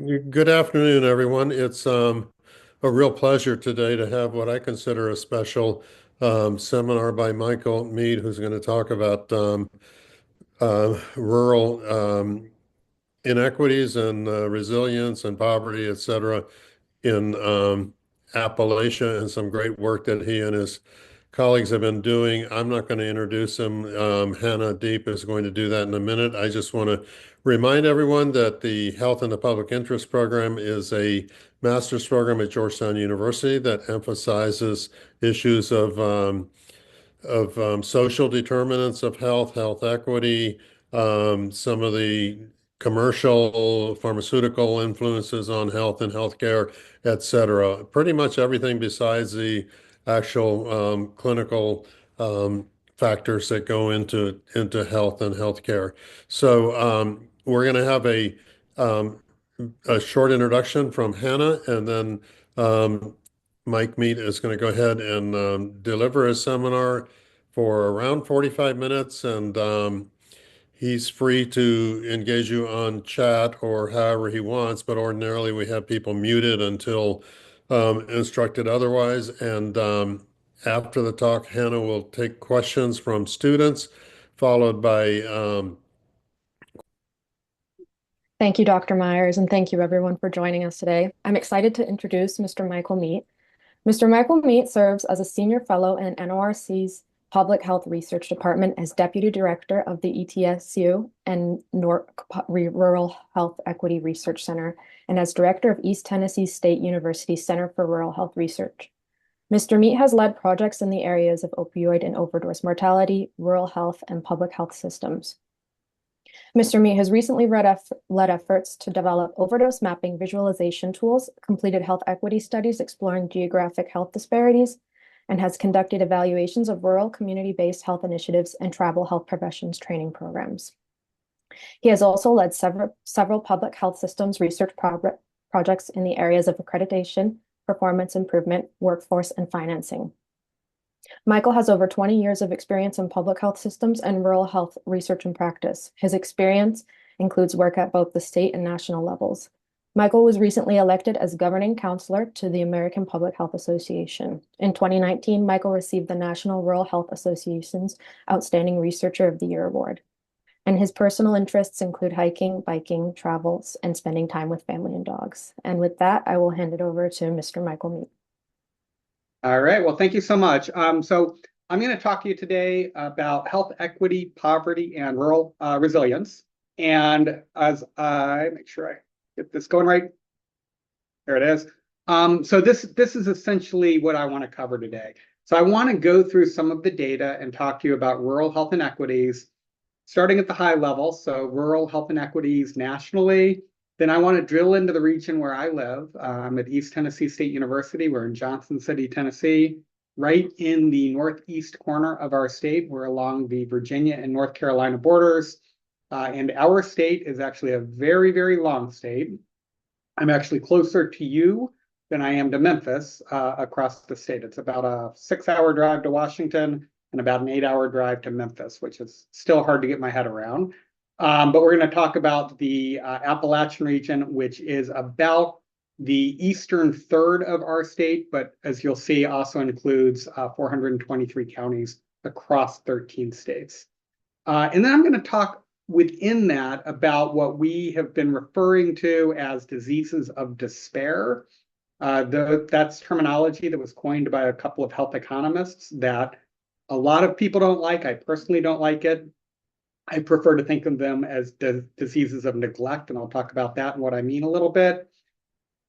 Good afternoon, everyone. It's a real pleasure today to have what I consider a special seminar by Michael Meit, who's going to talk about rural inequities and resilience and poverty, et cetera, in Appalachia, and some great work that he and his colleagues have been doing. I'm not going to introduce him. Hannah Deep is going to do that in a minute. I just want to remind everyone that the Health and the Public Interest Program is a master's program at Georgetown University that emphasizes issues of social determinants of health, health equity, some of the commercial pharmaceutical influences on health and healthcare, et cetera. Pretty much everything besides the actual clinical factors that go into health and healthcare. So we're going to have um, a short introduction from Hannah, and then Mike Mead is going to go ahead and deliver a seminar for around 45 minutes, and he's free to engage you on chat or however he wants, but ordinarily we have people muted until instructed otherwise. And after the talk, Hannah will take questions from students, followed by Thank you, Dr. Myers, and thank you everyone for joining us today. I'm excited to introduce Mr. Michael Meit. Mr. Michael Meit serves as a senior fellow in NORC's Public Health Research Department as Deputy Director of the ETSU and NORC Rural Health Equity Research Center, and as Director of East Tennessee State University Center for Rural Health Research. Mr. Meit has led projects in the areas of opioid and overdose mortality, rural health, and public health systems. Mr. Meit has recently led efforts to develop overdose mapping visualization tools, completed health equity studies exploring geographic health disparities, and has conducted evaluations of rural community-based health initiatives and tribal health professions training programs. He has also led several public health systems research projects in the areas of accreditation, performance improvement, workforce, and financing. Michael has over 20 years of experience in public health systems and rural health research and practice. His experience includes work at both the state and national levels. Michael was recently elected as governing counselor to the American Public Health Association. In 2019, Michael received the National Rural Health Association's Outstanding Researcher of the Year award. And his personal interests include hiking, biking, travels, and spending time with family and dogs. And with that, I will hand it over to Mr. Michael Meit. All right, well, thank you so much. So I'm going to talk to you today about health equity, poverty, and rural resilience. And as I make sure I get this going right, there it is. So this is essentially what I want to cover today. So I want to go through some of the data and talk to you about rural health inequities, starting at the high level, so rural health inequities nationally. Then I want to drill into the region where I live. I'm at East Tennessee State University. We're in Johnson City, Tennessee, right in the northeast corner of our state. We're along the Virginia and North Carolina borders. And our state is actually a very, very long state. I'm actually closer to you than I am to Memphis across the state. It's about a 6-hour drive to Washington and about an 8-hour drive to Memphis, which is still hard to get my head around. But we're going to talk about the Appalachian region, which is about the eastern third of our state, but as you'll see, also includes 423 counties across 13 states. And then I'm going to talk within that about what we have been referring to as diseases of despair. That's terminology that was coined by a couple of health economists that a lot of people don't like. I personally don't like it. I prefer to think of them as diseases of neglect, and I'll talk about that and what I mean a little bit.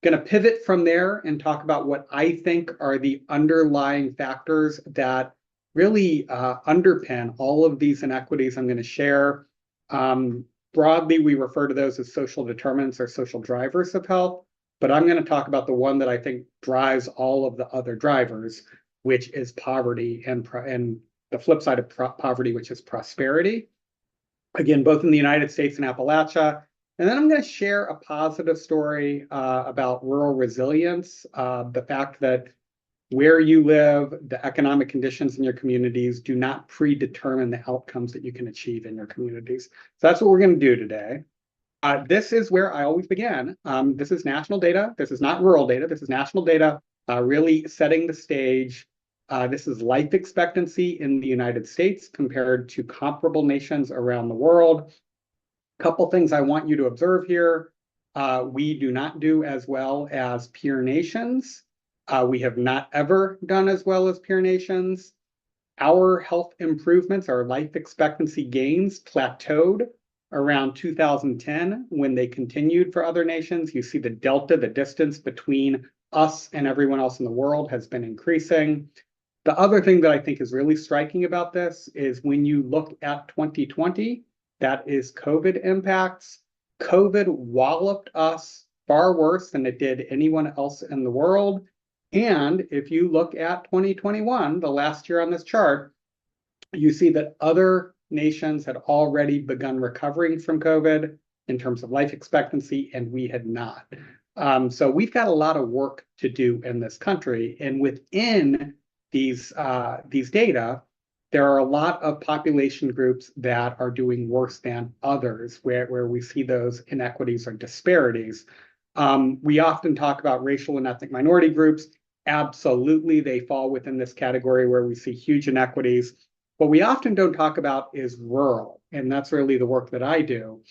Going to pivot from there and talk about what I think are the underlying factors that really underpin all of these inequities I'm going to share. Broadly, we refer to those as social determinants or social drivers of health, but I'm going to talk about the one that I think drives all of the other drivers, which is poverty, and the flip side of poverty, which is prosperity. Again, both in the United States and Appalachia. And then I'm going to share a positive story about rural resilience, the fact that where you live, the economic conditions in your communities do not predetermine the outcomes that you can achieve in your communities. So that's what we're going to do today. This is where I always begin. This is national data. This is not rural data. This is national data, really setting the stage. This is life expectancy in the United States compared to comparable nations around the world. Couple things I want you to observe here. We do not do as well as peer nations. We have not ever done as well as peer nations. Our health improvements, our life expectancy gains plateaued around 2010 when they continued for other nations. You see the delta, the distance between us and everyone else in the world has been increasing. The other thing that I think is really striking about this is when you look at 2020, that is COVID impacts. COVID walloped us far worse than it did anyone else in the world. And if you look at 2021, the last year on this chart, you see that other nations had already begun recovering from COVID in terms of life expectancy, and we had not. So we've got a lot of work to do in this country. And within these data, there are a lot of population groups that are doing worse than others, where we see those inequities or disparities. We often talk about racial and ethnic minority groups. Absolutely, they fall within this category where we see huge inequities. What we often don't talk about is rural, and that's really the work that I do,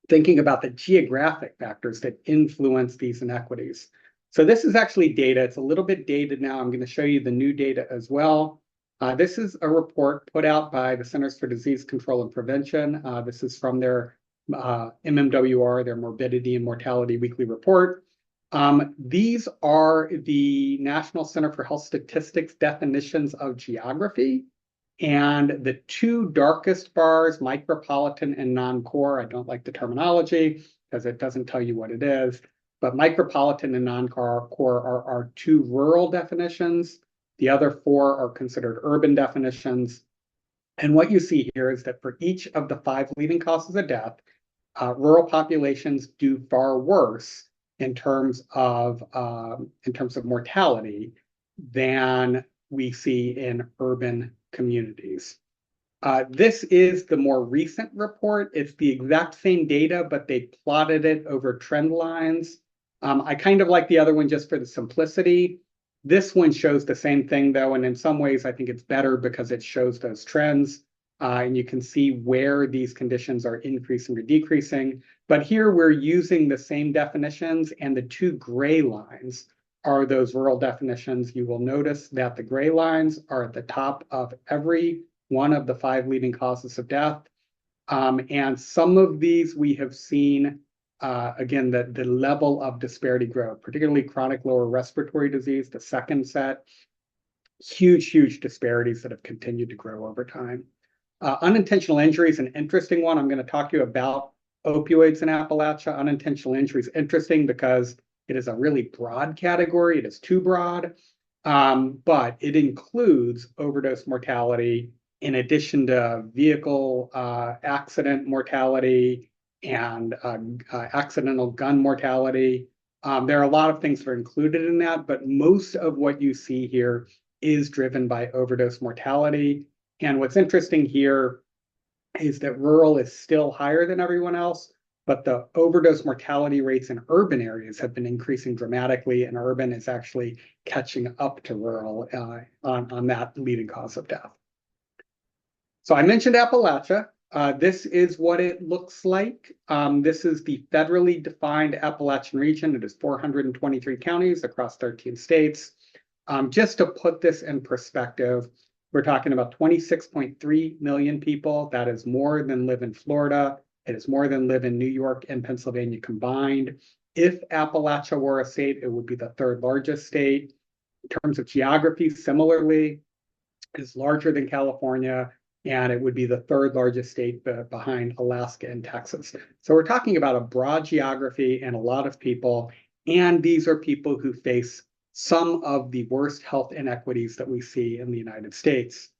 thinking about the geographic factors that influence these inequities. So this is actually data. It's a little bit dated now. I'm going to show you the new data as well. This is a report put out by the Centers for Disease Control and Prevention. This is from their MMWR, their Morbidity and Mortality Weekly Report. These are the National Center for Health Statistics definitions of geography. And the two darkest bars, micropolitan and non-core, I don't like the terminology because it doesn't tell you what it is, but micropolitan and non-core are two rural definitions. The other four are considered urban definitions. And what you see here is that for each of the 5 leading causes of death, rural populations do far worse in terms of mortality than we see in urban communities. This is the more recent report. It's the exact same data, but they plotted it over trend lines. I kind of like the other one just for the simplicity. This one shows the same thing, though, and in some ways, I think it's better because it shows those trends, and you can see where these conditions are increasing or decreasing. But here we're using the same definitions, and the 2 gray lines are those rural definitions. You will notice that the gray lines are at the top of every one of the 5 leading causes of death. And some of these we have seen, again, the level of disparity grow, particularly chronic lower respiratory disease, the second set, huge disparities that have continued to grow over time. Unintentional injury is an interesting one. I'm going to talk to you about opioids in Appalachia. Unintentional injury is interesting because it is a really broad category. It is too broad, but it includes overdose mortality in addition to vehicle accident mortality and accidental gun mortality. There are a lot of things that are included in that, but most of what you see here is driven by overdose mortality. And what's interesting here is that rural is still higher than everyone else, but the overdose mortality rates in urban areas have been increasing dramatically, and urban is actually catching up to rural on that leading cause of death. So I mentioned Appalachia. This is what it looks like. This is the federally defined Appalachian region. It is 423 counties across 13 states. Just to put this in perspective, we're talking about 26.3 million people. That is more than live in Florida. It is more than live in New York and Pennsylvania combined. If Appalachia were a state, it would be the 3rd largest state. In terms of geography, similarly, it is larger than California, and it would be the 3rd largest state behind Alaska and Texas. So we're talking about a broad geography and a lot of people, and these are people who face some of the worst health inequities that we see in the United States.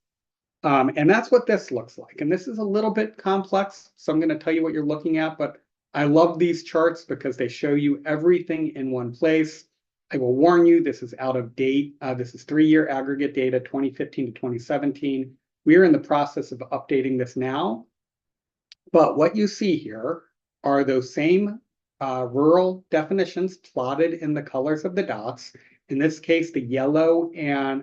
And that's what this looks like. And this is a little bit complex, so I'm going to tell you what you're looking at, but I love these charts because they show you everything in one place. I will warn you, this is out of date. This is 3-year aggregate data, 2015 to 2017. We are in the process of updating this now. But what you see here are those same rural definitions plotted in the colors of the dots. In this case, the yellow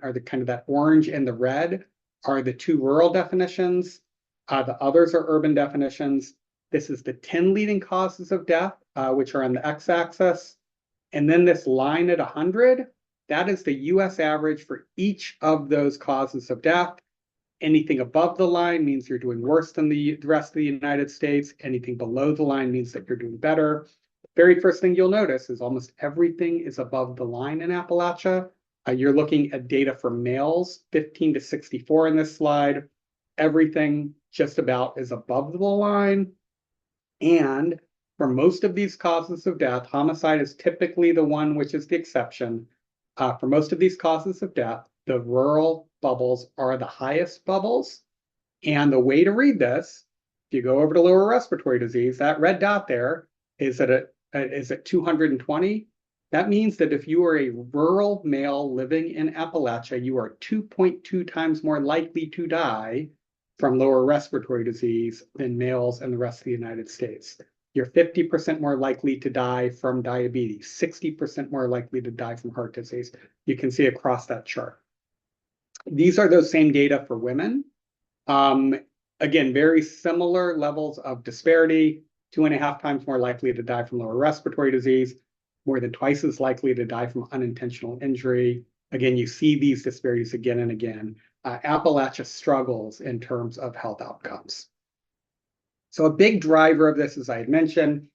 or the kind of that orange and the red are the two rural definitions. The others are urban definitions. This is the 10 leading causes of death, which are on the x-axis. And then this line at 100, that is the US average for each of those causes of death. Anything above the line means you're doing worse than the rest of the United States. Anything below the line means that you're doing better. The very first thing you'll notice is almost everything is above the line in Appalachia. You're looking at data for males, 15 to 64 in this slide. Everything just about is above the line. And for most of these causes of death, homicide is typically the one which is the exception. For most of these causes of death, the rural bubbles are the highest bubbles. And the way to read this, if you go over to lower respiratory disease, that red dot there is at 220. That means that if you are a rural male living in Appalachia, you are 2.2 times more likely to die from lower respiratory disease than males in the rest of the United States. You're 50% more likely to die from diabetes, 60% more likely to die from heart disease. You can see across that chart. These are those same data for women. Again, very similar levels of disparity, 2.5 times more likely to die from lower respiratory disease, more than twice as likely to die from unintentional injury. Again, you see these disparities again and again. Appalachia struggles in terms of health outcomes. So a big driver of this, as I had mentioned,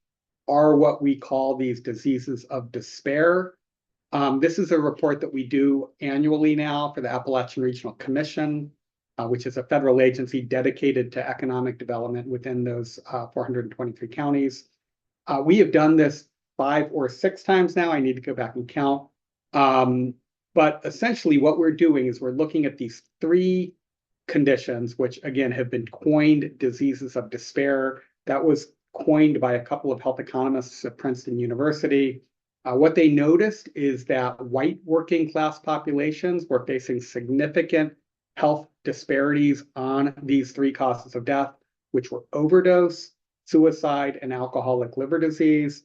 are what we call these diseases of despair. This is a report that we do annually now for the Appalachian Regional Commission, which is a federal agency dedicated to economic development within those 423 counties. We have done this 5 or 6 times now. I need to go back and count. But essentially what we're doing is we're looking at these 3 conditions, which again have been coined diseases of despair. That was coined by a couple of health economists at Princeton University. What they noticed is that white working class populations were facing significant health disparities on these 3 causes of death, which were overdose, suicide, and alcoholic liver disease.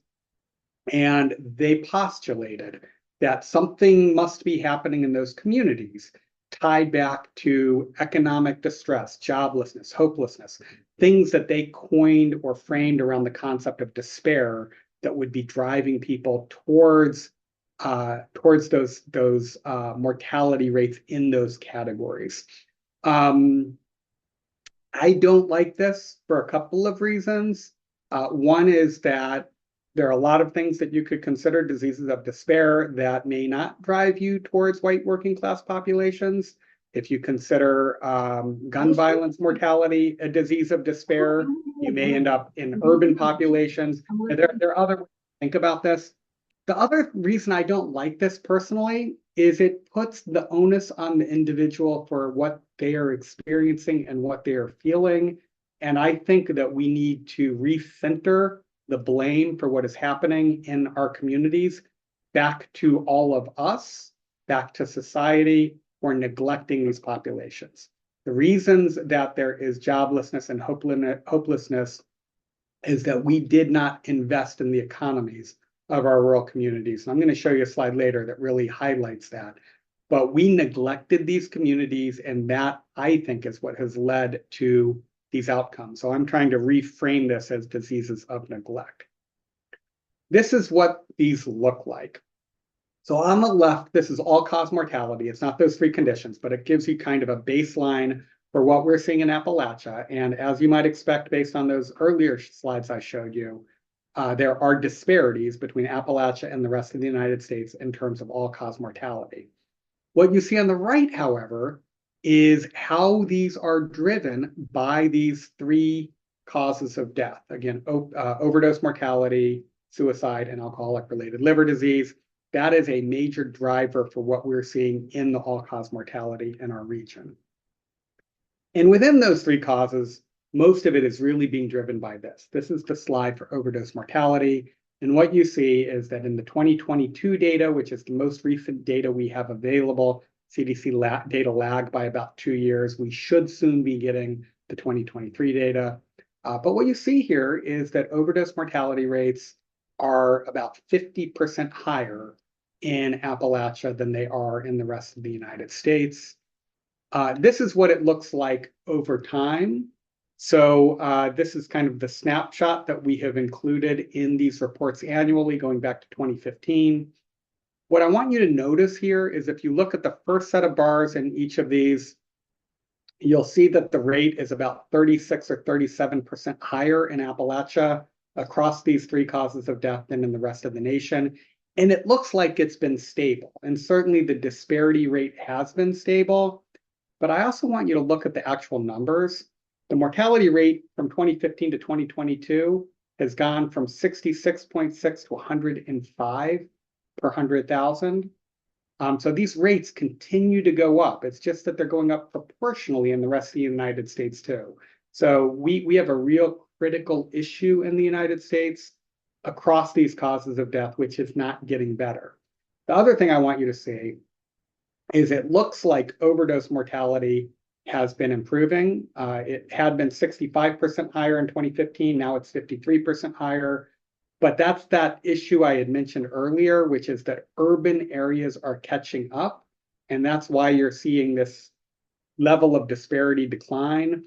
And they postulated that something must be happening in those communities tied back to economic distress, joblessness, hopelessness, things that they coined or framed around the concept of despair that would be driving people towards those mortality rates in those categories. I don't like this for a couple of reasons. One is that there are a lot of things that you could consider diseases of despair that may not drive you towards white working class populations. If you consider gun violence mortality a disease of despair, you may end up in urban populations. And there are other ways to think about this. The other reason I don't like this personally is it puts the onus on the individual for what they are experiencing and what they are feeling. And I think that we need to recenter the blame for what is happening in our communities back to all of us, back to society for neglecting these populations. The reasons that there is joblessness and hopelessness is that we did not invest in the economies of our rural communities. And I'm going to show you a slide later that really highlights that. But we neglected these communities, and that, I think, is what has led to these outcomes. So I'm trying to reframe this as diseases of neglect. This is what these look like. So on the left, this is all-cause mortality. It's not those 3 conditions, but it gives you kind of a baseline for what we're seeing in Appalachia. And as you might expect, based on those earlier slides I showed you, there are disparities between Appalachia and the rest of the United States in terms of all-cause mortality. What you see on the right, however, is how these are driven by these 3 causes of death. Again, overdose mortality, suicide, and alcoholic-related liver disease. That is a major driver for what we're seeing in the all-cause mortality in our region. And within those 3 causes, most of it is really being driven by this. This is the slide for overdose mortality. And what you see is that in the 2022 data, which is the most recent data we have available, CDC data lag by about 2 years. We should soon be getting the 2023 data. But what you see here is that overdose mortality rates are about 50% higher in Appalachia than they are in the rest of the United States. This is what it looks like over time. So this is kind of the snapshot that we have included in these reports annually going back to 2015. What I want you to notice here is if you look at the first set of bars in each of these, you'll see that the rate is about 36 or 37% higher in Appalachia across these three causes of death than in the rest of the nation. And it looks like it's been stable. And certainly the disparity rate has been stable. But I also want you to look at the actual numbers. The mortality rate from 2015 to 2022 has gone from 66.6 to 105 per 100,000. So these rates continue to go up. It's just that they're going up proportionally in the rest of the United States too. So we have a real critical issue in the United States across these causes of death, which is not getting better. The other thing I want you to see is it looks like overdose mortality has been improving. It had been 65% higher in 2015. Now it's 53% higher. But that's that issue I had mentioned earlier, which is that urban areas are catching up. And that's why you're seeing this level of disparity decline.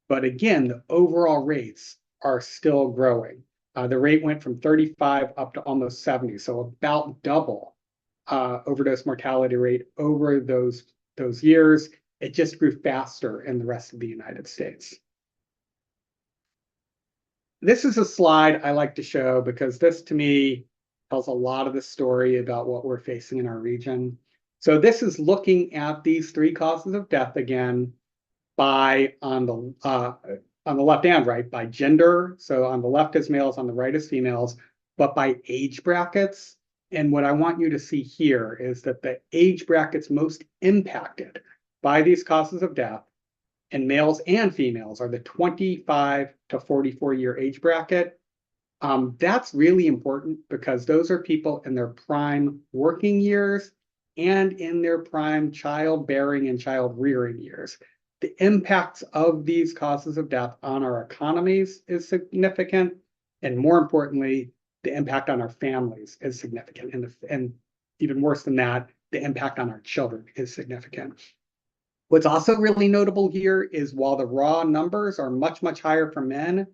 But again, the overall rates are still growing. The rate went from 35 up to almost 70, so about double overdose mortality rate over those years. It just grew faster in the rest of the United States. This is a slide I like to show because this, to me, tells a lot of the story about what we're facing in our region. So this is looking at these three causes of death again by on the left and right by gender. So on the left is males, on the right is females, but by age brackets. And what I want you to see here is that the age brackets most impacted by these causes of death in males and females are the 25 to 44-year age bracket. That's really important because those are people in their prime working years and in their prime childbearing and child rearing years. The impacts of these causes of death on our economies is significant. And more importantly, the impact on our families is significant. And even worse than that, the impact on our children is significant. What's also really notable here is while the raw numbers are much, much higher for men,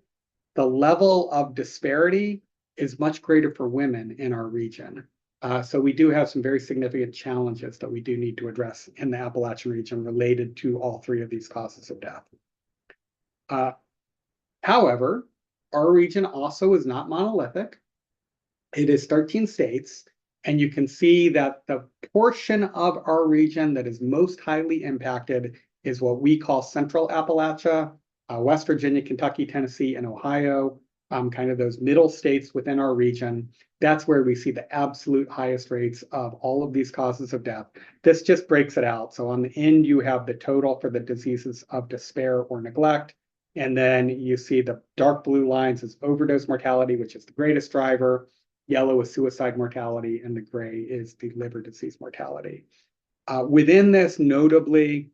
the level of disparity is much greater for women in our region. So we do have some very significant challenges that we do need to address in the Appalachian region related to all three of these causes of death. However, our region also is not monolithic. It is 13 states, and you can see that the portion of our region that is most highly impacted is what we call Central Appalachia, West Virginia, Kentucky, Tennessee, and Ohio, kind of those middle states within our region. That's where we see the absolute highest rates of all of these causes of death. This just breaks it out. So on the end, you have the total for the diseases of despair or neglect. And then you see the dark blue lines is overdose mortality, which is the greatest driver. Yellow is suicide mortality, and the gray is the liver disease mortality. Within this, notably,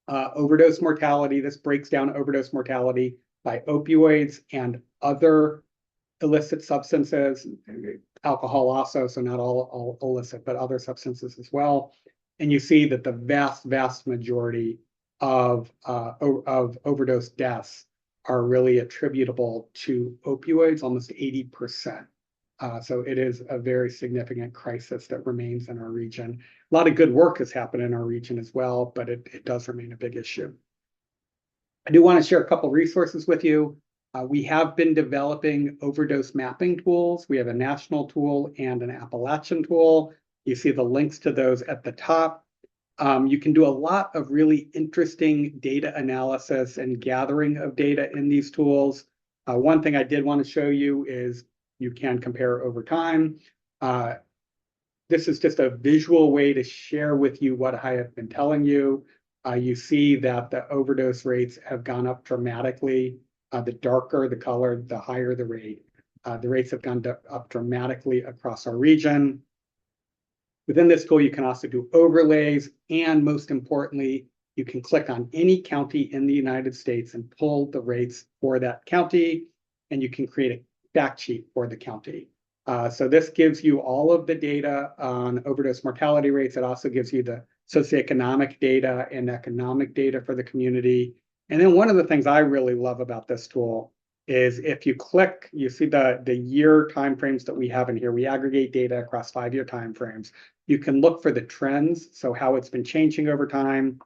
overdose mortality, this breaks down overdose mortality by opioids and other illicit substances, alcohol also, so not all illicit, but other substances as well. And you see that the vast, vast majority of overdose deaths are really attributable to opioids, almost 80%. So it is a very significant crisis that remains in our region. A lot of good work has happened in our region as well, but it does remain a big issue. I do want to share a couple resources with you. We have been developing overdose mapping tools. We have a national tool and an Appalachian tool. You see the links to those at the top. You can do a lot of really interesting data analysis and gathering of data in these tools. One thing I did want to show you is you can compare over time. This is just a visual way to share with you what I have been telling you. You see that the overdose rates have gone up dramatically. The darker the color, the higher the rate. The rates have gone up dramatically across our region. Within this tool, you can also do overlays, and most importantly, You can click on any county in the United States and pull the rates for that county, and you can create a fact sheet for the county. So this gives you all of the data on overdose mortality rates. It also gives you the socioeconomic data and economic data for the community. And then one of the things I really love about this tool is if you click, you see the year timeframes that we have in here. We aggregate data across 5-year timeframes. You can look for the trends, so how it's been changing over time.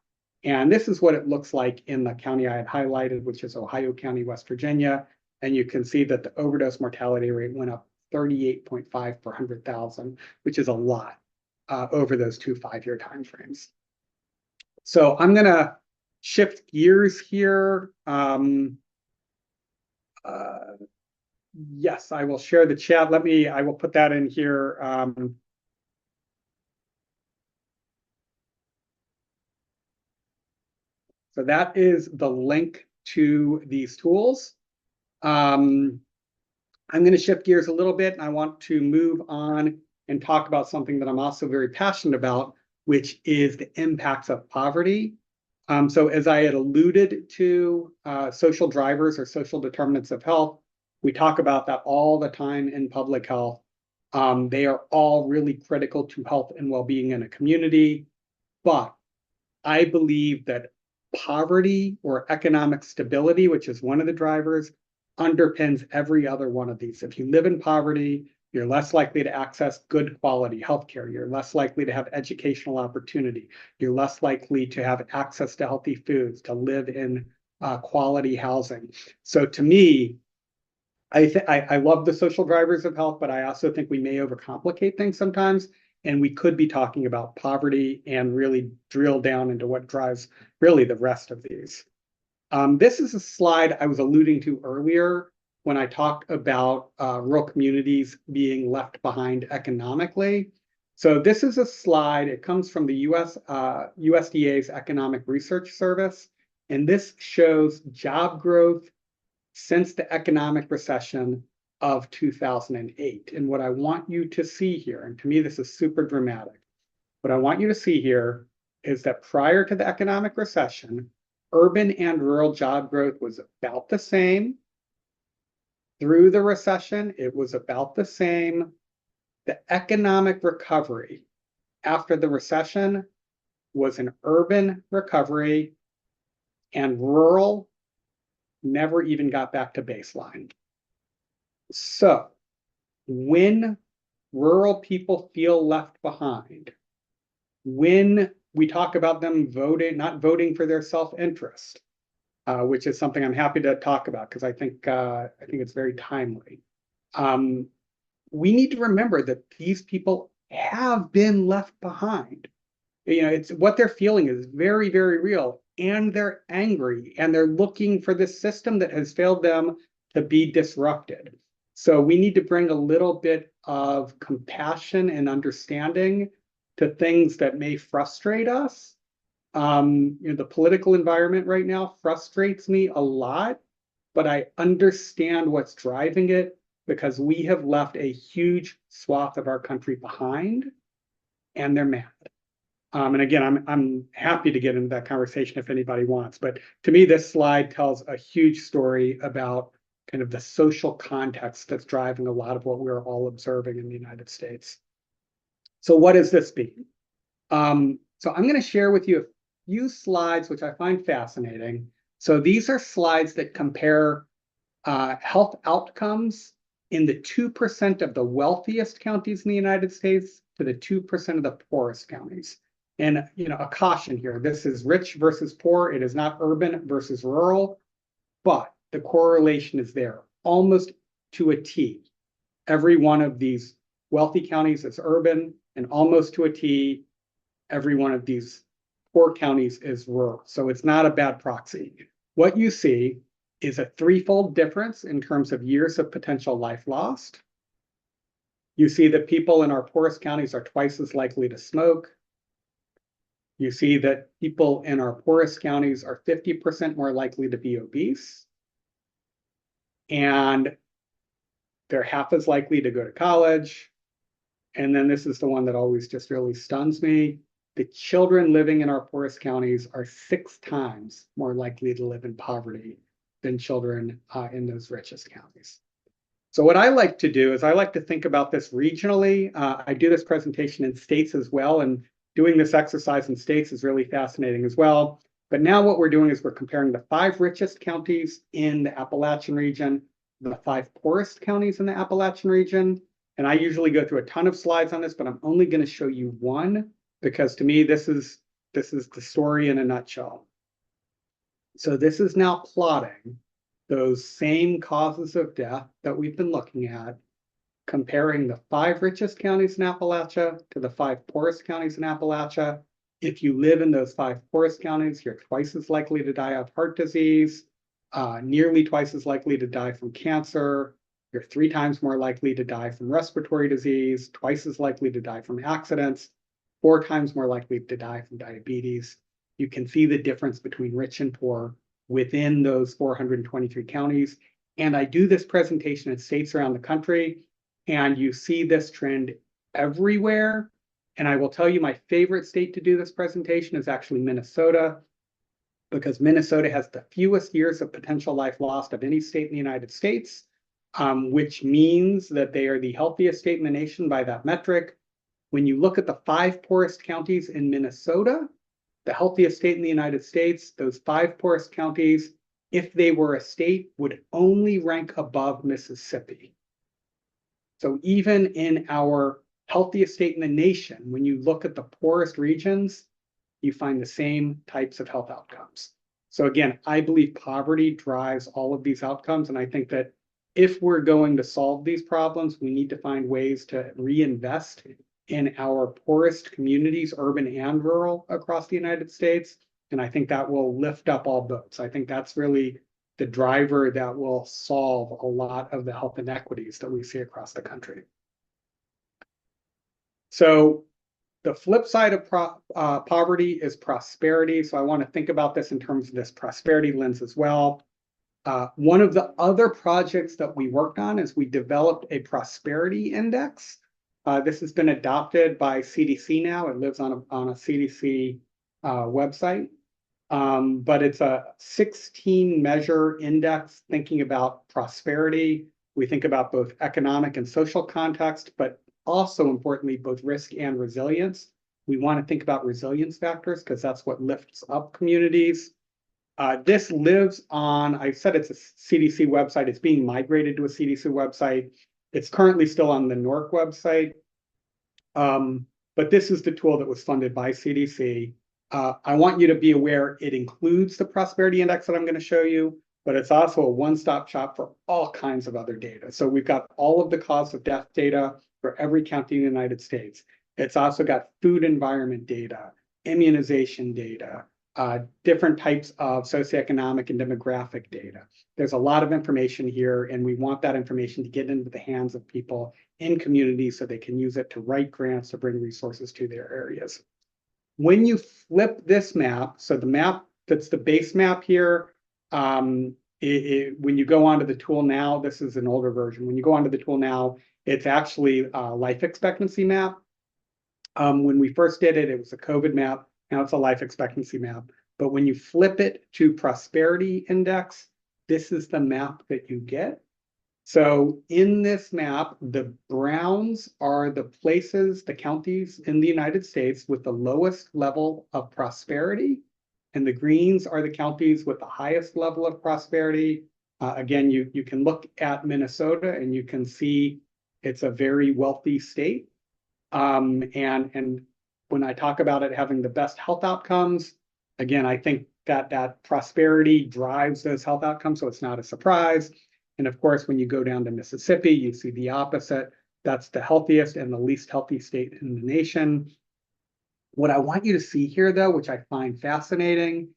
And this is what it looks like in the county I had highlighted, which is Ohio County, West Virginia. And you can see that the overdose mortality rate went up 38.5 per 100,000, which is a lot over those 2 5-year timeframes. So I'm going to shift gears here. Yes, I will share the chat. I will put that in here. So that is the link to these tools. I'm going to shift gears a little bit, and I want to move on and talk about something that I'm also very passionate about, which is the impacts of poverty. So as I had alluded to, social drivers or social determinants of health, we talk about that all the time in public health. They are all really critical to health and well-being in a community. But I believe that poverty or economic stability, which is one of the drivers, underpins every other one of these. If you live in poverty, you're less likely to access good quality healthcare. You're less likely to have educational opportunity. You're less likely to have access to healthy foods, to live in quality housing. So to me, I love the social drivers of health, but I also think we may overcomplicate things sometimes. And we could be talking about poverty and really drill down into what drives really the rest of these. This is a slide I was alluding to earlier when I talked about rural communities being left behind economically. So this is a slide, it comes from the USDA's Economic Research Service, and this shows job growth since the economic recession of 2008. And what I want you to see here, and to me this is super dramatic, what I want you to see here is that prior to the economic recession, urban and rural job growth was about the same. Through the recession, it was about the same. The economic recovery after the recession was an urban recovery, and rural never even got back to baseline. So when rural people feel left behind, when we talk about them not voting for their self-interest, which is something I'm happy to talk about because I think it's very timely. We need to remember that these people have been left behind. It's what they're feeling is very, very real, and they're angry, and they're looking for this system that has failed them to be disrupted. So we need to bring a little bit of compassion and understanding to things that may frustrate us. The political environment right now frustrates me a lot, but I understand what's driving it because we have left a huge swath of our country behind, and they're mad. And again, I'm happy to get into that conversation if anybody wants. But to me, this slide tells a huge story about kind of the social context that's driving a lot of what we're all observing in the United States. So what does this mean? So I'm going to share with you a few slides, which I find fascinating. So these are slides that compare health outcomes in the 2% of the wealthiest counties in the United States to the 2% of the poorest counties. And a caution here, this is rich versus poor. It is not urban versus rural, but the correlation is there almost to a T. Every one of these wealthy counties is urban, and almost to a T, every one of these poor counties is rural. So it's not a bad proxy. What you see is a threefold difference in terms of years of potential life lost. You see that people in our poorest counties are twice as likely to smoke. You see that people in our poorest counties are 50% more likely to be obese. And they're half as likely to go to college. And then this is the one that always just really stuns me. the children living in our poorest counties are 6 times more likely to live in poverty than children in those richest counties. So what I like to do is I like to think about this regionally. I do this presentation in states as well, and doing this exercise in states is really fascinating as well. But now what we're doing is we're comparing the 5 richest counties in the Appalachian region, the 5 poorest counties in the Appalachian region. And I usually go through a ton of slides on this, but I'm only going to show you one because to me, this is the story in a nutshell. So this is now plotting those same causes of death that we've been looking at, comparing the 5 richest counties in Appalachia to the 5 poorest counties in Appalachia. If you live in those 5 poorest counties, you're twice as likely to die of heart disease, nearly twice as likely to die from cancer. You're 3 times more likely to die from respiratory disease, twice as likely to die from accidents, 4 times more likely to die from diabetes. You can see the difference between rich and poor within those 423 counties. And I do this presentation in states around the country, and you see this trend everywhere. And I will tell you my favorite state to do this presentation is actually Minnesota, because Minnesota has the fewest years of potential life lost of any state in the United States, which means that they are the healthiest state in the nation by that metric. When you look at the 5 poorest counties in Minnesota, the healthiest state in the United States, those 5 poorest counties, if they were a state, would only rank above Mississippi. So even in our healthiest state in the nation, when you look at the poorest regions, you find the same types of health outcomes. So again, I believe poverty drives all of these outcomes. And I think that if we're going to solve these problems, we need to find ways to reinvest in our poorest communities, urban and rural, across the United States. And I think that will lift up all boats. I think that's really the driver that will solve a lot of the health inequities that we see across the country. So the flip side of poverty is prosperity. So I want to think about this in terms of this prosperity lens as well. One of the other projects that we worked on is we developed a prosperity index. This has been adopted by CDC now. It lives on a CDC website. But it's a 16 measure index thinking about prosperity. We think about both economic and social context, but also importantly, both risk and resilience. We want to think about resilience factors because that's what lifts up communities. This lives on, I said it's a CDC website. It's being migrated to a CDC website. It's currently still on the NORC website. But this is the tool that was funded by CDC. I want you to be aware it includes the prosperity index that I'm going to show you, but it's also a one-stop shop for all kinds of other data. So we've got all of the cause of death data for every county in the United States. It's also got food environment data, immunization data, different types of socioeconomic and demographic data. There's a lot of information here, and we want that information to get into the hands of people in communities so they can use it to write grants to bring resources to their areas. When you flip this map, so the map that's the base map here, when you go onto the tool now, this is an older version. When you go onto the tool now, it's actually a life expectancy map. When we first did it, it was a COVID map. Now it's a life expectancy map. But when you flip it to prosperity index, this is the map that you get. So in this map, the browns are the places, the counties in the United States with the lowest level of prosperity, and the greens are the counties with the highest level of prosperity. Again, you can look at Minnesota and you can see it's a very wealthy state. And when I talk about it having the best health outcomes, again, I think that prosperity drives those health outcomes, so it's not a surprise. And of course, when you go down to Mississippi, you see the opposite. That's the healthiest and the least healthy state in the nation. What I want you to see here, though, which I find fascinating,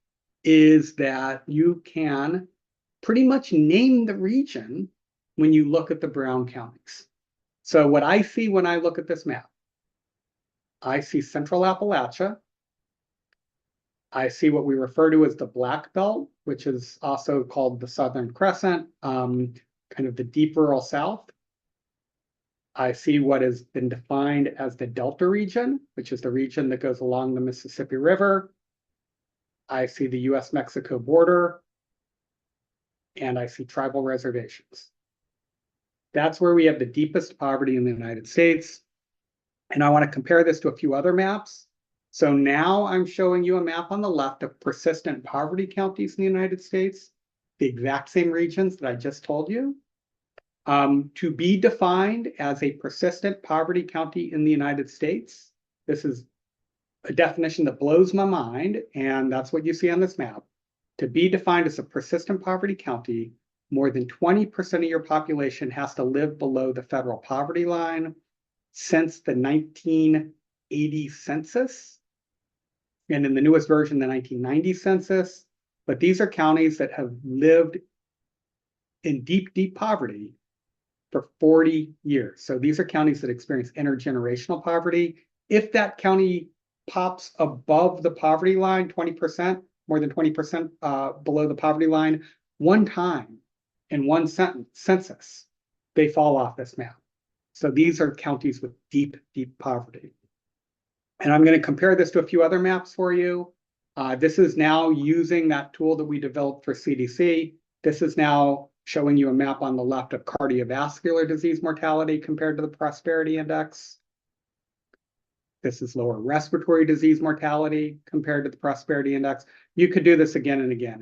is that you can pretty much name the region when you look at the brown counties. So what I see when I look at this map, I see Central Appalachia. I see what we refer to as the Black Belt, which is also called the Southern Crescent, kind of the deep rural South. I see what has been defined as the Delta region, which is the region that goes along the Mississippi River. I see the US-Mexico border, and I see tribal reservations. That's where we have the deepest poverty in the United States. And I want to compare this to a few other maps. So now I'm showing you a map on the left of persistent poverty counties in the United States, the exact same regions that I just told you. To be defined as a persistent poverty county in the United States, this is a definition that blows my mind, and that's what you see on this map. To be defined as a persistent poverty county, more than 20% of your population has to live below the federal poverty line since the 1980 census, and in the newest version, the 1990 census. But these are counties that have lived in deep, deep poverty for 40 years. So these are counties that experience intergenerational poverty. If that county pops above the poverty line, 20%, more than 20% below the poverty line, one time in one census, they fall off this map. So these are counties with deep, deep poverty. And I'm going to compare this to a few other maps for you. This is now using that tool that we developed for CDC. This is now showing you a map on the left of cardiovascular disease mortality compared to the Prosperity Index. This is lower respiratory disease mortality compared to the Prosperity Index. You could do this again and again.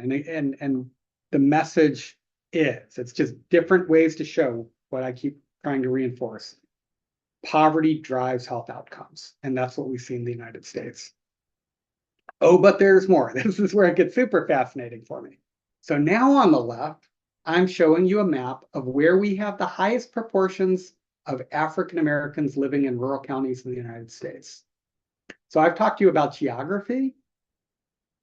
And the message is, it's just different ways to show what I keep trying to reinforce. Poverty drives health outcomes. And that's what we see in the United States. Oh, but there's more. This is where it gets super fascinating for me. So now on the left, I'm showing you a map of where we have the highest proportions of African Americans living in rural counties in the United States. So I've talked to you about geography.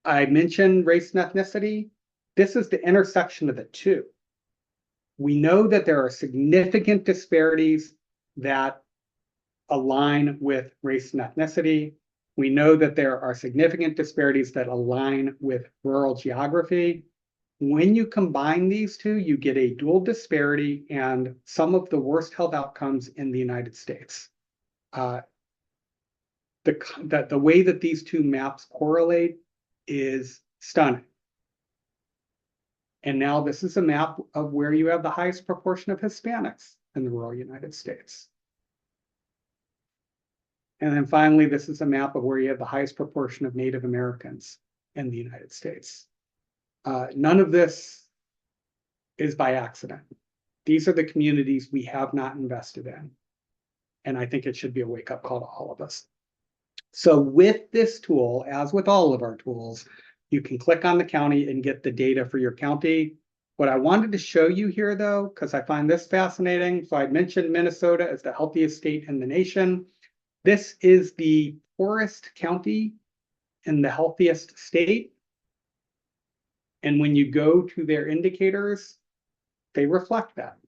I mentioned race and ethnicity. This is the intersection of the two. We know that there are significant disparities that align with race and ethnicity. We know that there are significant disparities that align with rural geography. When you combine these two, you get a dual disparity and some of the worst health outcomes in the United States. The way that these two maps correlate is stunning. And now this is a map of where you have the highest proportion of Hispanics in the rural United States. And then finally, this is a map of where you have the highest proportion of Native Americans in the United States. None of this is by accident. These are the communities we have not invested in. And I think it should be a wake-up call to all of us. So with this tool, as with all of our tools, you can click on the county and get the data for your county. What I wanted to show you here, though, because I find this fascinating, so I mentioned Minnesota as the healthiest state in the nation. This is the poorest county in the healthiest state. And when you go to their indicators, they reflect that.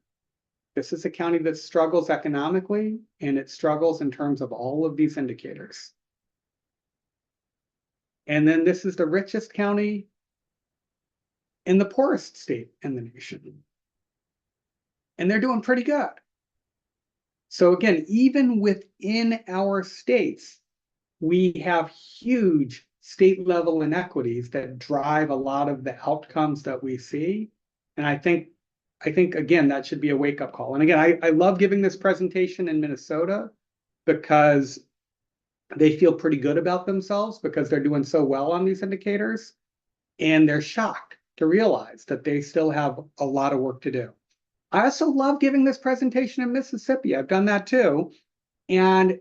This is a county that struggles economically, and it struggles in terms of all of these indicators. And then this is the richest county in the poorest state in the nation. And they're doing pretty good. So again, even within our states, we have huge state level inequities that drive a lot of the outcomes that we see. And I think again, that should be a wake up call. And again, I love giving this presentation in Minnesota because they feel pretty good about themselves because they're doing so well on these indicators. And they're shocked to realize that they still have a lot of work to do. I also love giving this presentation in Mississippi. I've done that too. And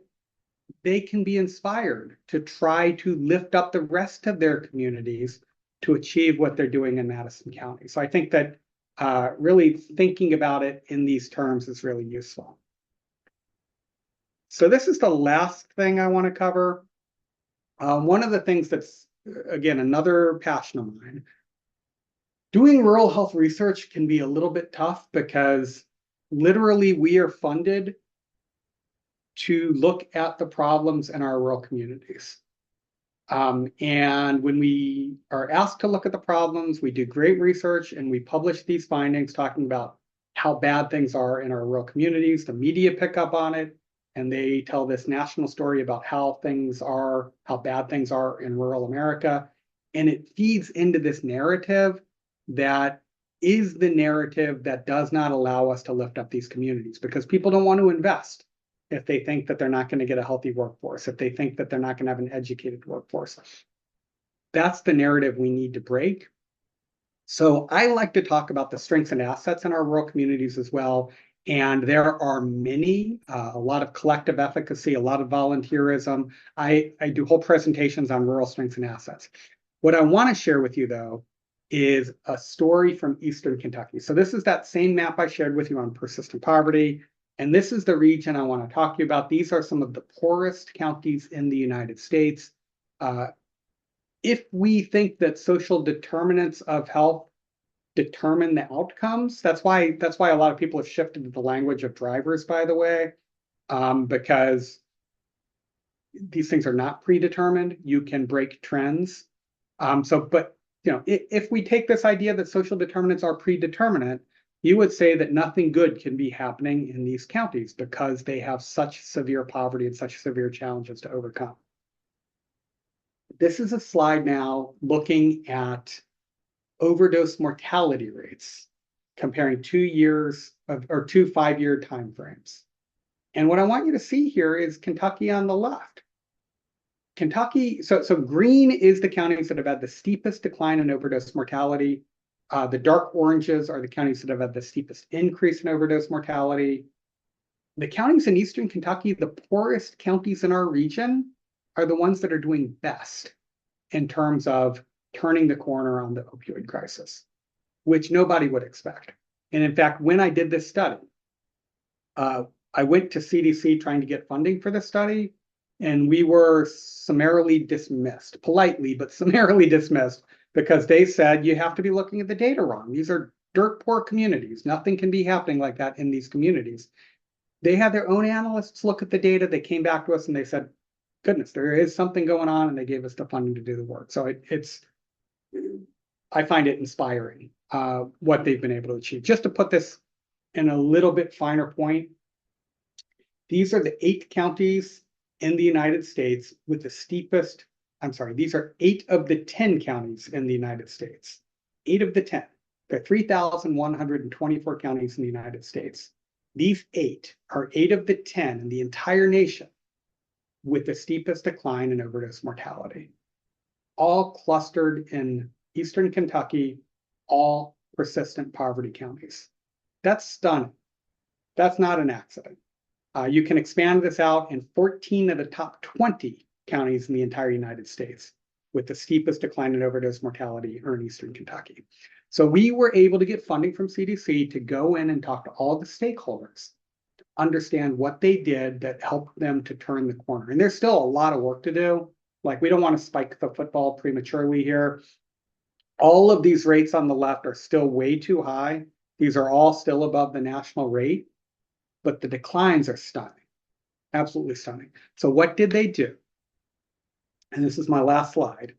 they can be inspired to try to lift up the rest of their communities to achieve what they're doing in Madison County. So I think that really thinking about it in these terms is really useful. So this is the last thing I want to cover. One of the things that's, again, another passion of mine, doing rural health research can be a little bit tough because literally we are funded to look at the problems in our rural communities. And when we are asked to look at the problems, we do great research and we publish these findings talking about how bad things are in our rural communities. The media pick up on it, and they tell this national story about how bad things are in rural America. And it feeds into this narrative that is the narrative that does not allow us to lift up these communities, because people don't want to invest if they think that they're not going to get a healthy workforce, if they think that they're not going to have an educated workforce. That's the narrative we need to break. So I like to talk about the strengths and assets in our rural communities as well. And there are many, a lot of collective efficacy, a lot of volunteerism. I do whole presentations on rural strengths and assets. What I want to share with you, though, is a story from Eastern Kentucky. So this is that same map I shared with you on persistent poverty. And this is the region I want to talk to you about. These are some of the poorest counties in the United States. If we think that social determinants of health determine the outcomes, that's why a lot of people have shifted to the language of drivers, by the way, because these things are not predetermined. You can break trends. But if we take this idea that social determinants are predeterminate, you would say that nothing good can be happening in these counties because they have such severe poverty and such severe challenges to overcome. This is a slide now looking at overdose mortality rates, comparing 2 years or 2 5-year timeframes. And what I want you to see here is Kentucky on the left. Kentucky, so green is the counties that have had the steepest decline in overdose mortality. The dark oranges are the counties that have had the steepest increase in overdose mortality. The counties in Eastern Kentucky, the poorest counties in our region, are the ones that are doing best in terms of turning the corner on the opioid crisis, which nobody would expect. And in fact, when I did this study, I went to CDC trying to get funding for this study, and we were summarily dismissed, politely, but summarily dismissed, because they said you have to be looking at the data wrong. These are dirt poor communities. Nothing can be happening like that in these communities. They had their own analysts look at the data. They came back to us and they said, goodness, there is something going on, and they gave us the funding to do the work. So I find it inspiring what they've been able to achieve. Just to put this in a little bit finer point, these are the 8 counties in the United States with the steepest, these are 8 of the 10 counties in the United States. 8 of the 10. There are 3,124 counties in the United States. These 8 are 8 of the 10 in the entire nation with the steepest decline in overdose mortality. All clustered in Eastern Kentucky, all persistent poverty counties. That's stunning. That's not an accident. You can expand this out in 14 of the top 20 counties in the entire United States with the steepest decline in overdose mortality are in Eastern Kentucky. So we were able to get funding from CDC to go in and talk to all the stakeholders to understand what they did that helped them to turn the corner. And there's still a lot of work to do. Like, we don't want to spike the football prematurely here. All of these rates on the left are still way too high. These are all still above the national rate, but the declines are stunning, absolutely stunning. So what did they do? And this is my last slide.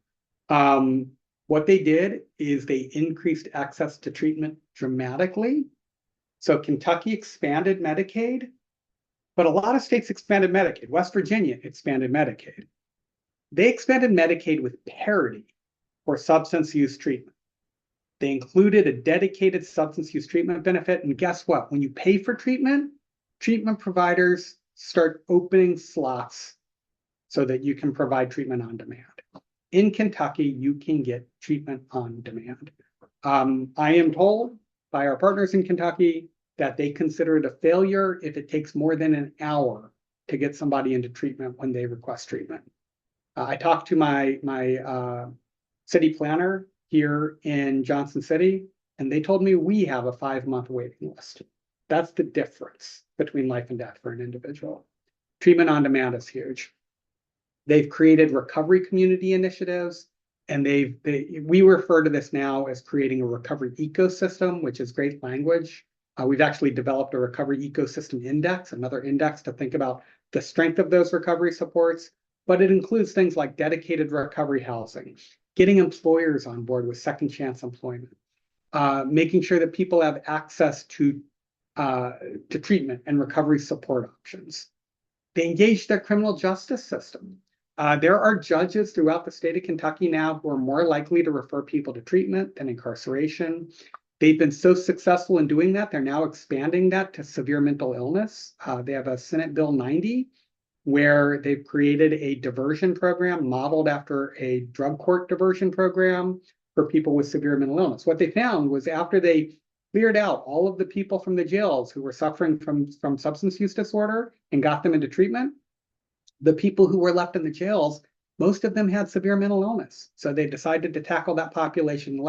What they did is they increased access to treatment dramatically. So Kentucky expanded Medicaid, but a lot of states expanded Medicaid. West Virginia expanded Medicaid. They expanded Medicaid with parity for substance use treatment. They included a dedicated substance use treatment benefit. And guess what? When you pay for treatment, treatment providers start opening slots so that you can provide treatment on demand. In Kentucky, you can get treatment on demand. I am told by our partners in Kentucky that they consider it a failure if it takes more than an hour to get somebody into treatment when they request treatment. I talked to my city planner here in Johnson City, and they told me we have a 5-month waiting list. That's the difference between life and death for an individual. Treatment on demand is huge. They've created recovery community initiatives, and we refer to this now as creating a recovery ecosystem, which is great language. We've actually developed a recovery ecosystem index, another index to think about the strength of those recovery supports, but it includes things like dedicated recovery housing, getting employers on board with second chance employment, making sure that people have access to to treatment and recovery support options. They engaged their criminal justice system. There are judges throughout the state of Kentucky now who are more likely to refer people to treatment than incarceration. They've been so successful in doing that, they're now expanding that to severe mental illness. They have a Senate Bill 90 where they've created a diversion program modeled after a drug court diversion program for people with severe mental illness. What they found was after they cleared out all of the people from the jails who were suffering from substance use disorder and got them into treatment, the people who were left in the jails, most of them had severe mental illness. So they decided to tackle that population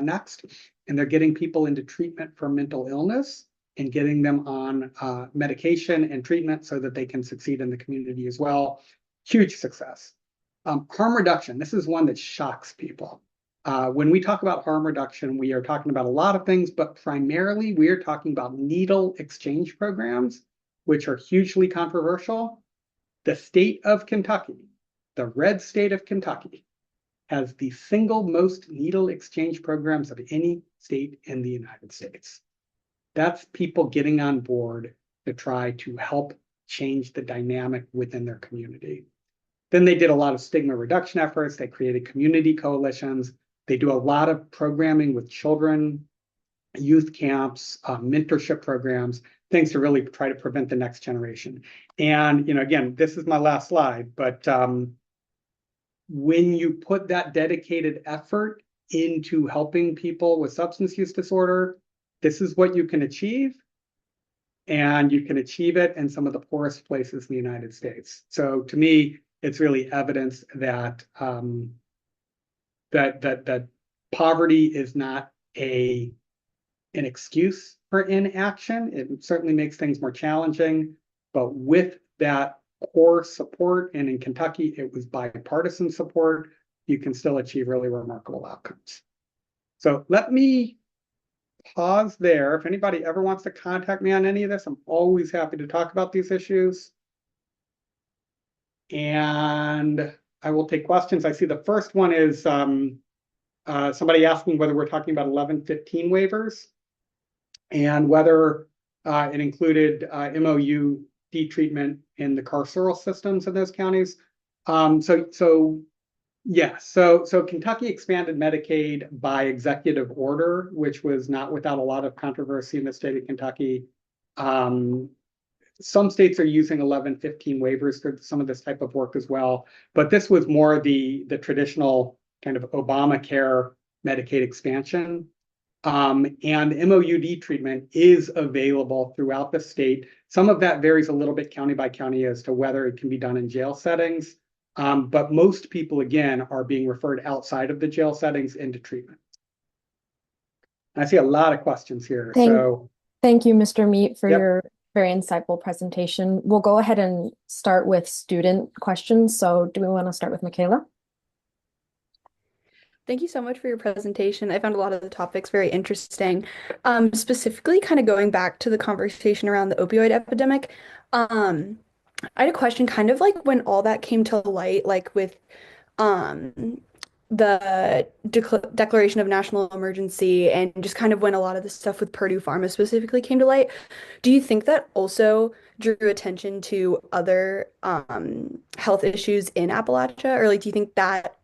next, and they're getting people into treatment for mental illness and getting them on medication and treatment so that they can succeed in the community as well. Huge success. Harm reduction, this is one that shocks people. When we talk about harm reduction, we are talking about a lot of things, but primarily we are talking about needle exchange programs, which are hugely controversial. The state of Kentucky, the red state of Kentucky, has the single most needle exchange programs of any state in the United States. That's people getting on board to try to help change the dynamic within their community. Then they did a lot of stigma reduction efforts. They created community coalitions. They do a lot of programming with children, youth camps, mentorship programs, things to really try to prevent the next generation. And, again, this is my last slide, but when you put that dedicated effort into helping people with substance use disorder, this is what you can achieve. And you can achieve it in some of the poorest places in the United States. So to me, it's really evidence that that poverty is not an excuse for inaction. It certainly makes things more challenging, but with that core support, and in Kentucky, it was bipartisan support, you can still achieve really remarkable outcomes. So let me pause there. If anybody ever wants to contact me on any of this, I'm always happy to talk about these issues. And I will take questions. I see the first one is somebody asking whether we're talking about 1115 waivers and whether it included MOU treatment in the carceral systems in those counties. Yes, so Kentucky expanded Medicaid by executive order, which was not without a lot of controversy in the state of Kentucky. Some states are using 1115 waivers for some of this type of work as well, but this was more the traditional kind of Obamacare Medicaid expansion. And MOUD treatment is available throughout the state. Some of that varies a little bit county by county as to whether it can be done in jail settings. But most people, again, are being referred outside of the jail settings into treatment. I see a lot of questions here. Thank you, Mr. Meit, for Yep. your very insightful presentation. We'll go ahead and start with student questions. So do we want to start with Michaela? Thank you so much for your presentation. I found a lot of the topics very interesting. Specifically, kind of going back to the conversation around the opioid epidemic, I had a question kind of like when all that came to light, like with the declaration of national emergency and just kind of when a lot of the stuff with Purdue Pharma specifically came to light, do you think that also drew attention to other health issues in Appalachia? Or like, do you think that